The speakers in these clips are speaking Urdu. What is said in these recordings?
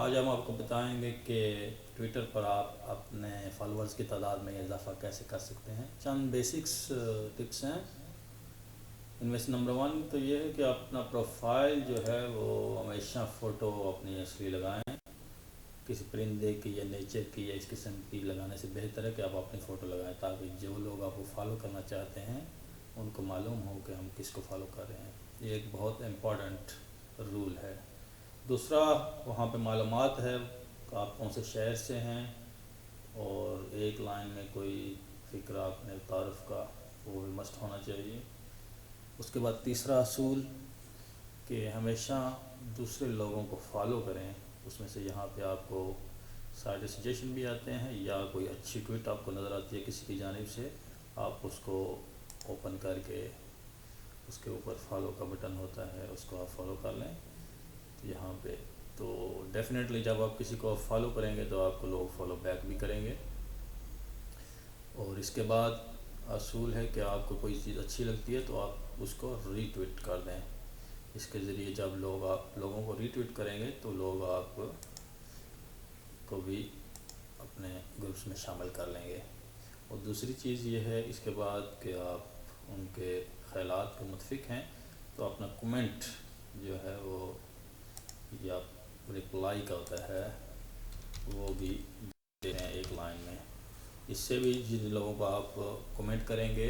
آج ہم آپ کو بتائیں گے کہ ٹویٹر پر آپ اپنے فالورز کی تعداد میں اضافہ کیسے کر سکتے ہیں۔ چند بیسکس ٹپس ہیں۔ ان میں سے نمبر 1 تو یہ ہے کہ اپنا پروفائل جو ہے وہ ہمیشہ فوٹو اپنی اصلی لگائیں۔ کسی پرندے کی یا نیچر کی یا اس قسم کی لگانے سے بہتر ہے کہ آپ اپنی فوٹو لگائیں، تاکہ جو لوگ آپ کو فالو کرنا چاہتے ہیں ان کو معلوم ہو کہ ہم کس کو فالو کر رہے ہیں۔ یہ ایک بہت امپورٹنٹ رول ہے۔ دوسرا، وہاں پہ معلومات ہے کہ آپ کون سے شہر سے ہیں، اور ایک لائن میں کوئی فکرہ اپنے تعارف کا وہ بھی مسٹ ہونا چاہیے۔ اس کے بعد تیسرا اصول کہ ہمیشہ دوسرے لوگوں کو فالو کریں۔ اس میں سے یہاں پہ آپ کو سارے سجیشن بھی آتے ہیں، یا کوئی اچھی ٹویٹ آپ کو نظر آتی ہے کسی کی جانب سے، آپ اس کو اوپن کر کے اس کے اوپر فالو کا بٹن ہوتا ہے، اس کو آپ فالو کر لیں یہاں پہ۔ تو ڈیفینیٹلی جب آپ کسی کو فالو کریں گے تو آپ کو لوگ فالو بیک بھی کریں گے۔ اور اس کے بعد اصول ہے کہ آپ کو کوئی چیز اچھی لگتی ہے تو آپ اس کو ری ٹویٹ کر دیں۔ اس کے ذریعے جب آپ لوگوں کو ری ٹویٹ کریں گے تو لوگ آپ کو بھی اپنے گروپس میں شامل کر لیں گے۔ اور دوسری چیز یہ ہے اس کے بعد کہ آپ ان کے خیالات کے متفق ہیں تو اپنا کومنٹ جو ہے وہ یا رپلائی کا ہوتا ہے وہ بھی دے ہیں ایک لائن میں۔ اس سے بھی جن لوگوں کو آپ کومنٹ کریں گے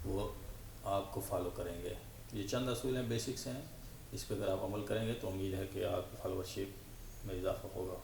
وہ آپ کو فالو کریں گے۔ یہ چند اصول ہیں، بیسکس ہیں، اس پہ اگر آپ عمل کریں گے تو امید ہے کہ آپ کی فالوورشپ میں اضافہ ہوگا۔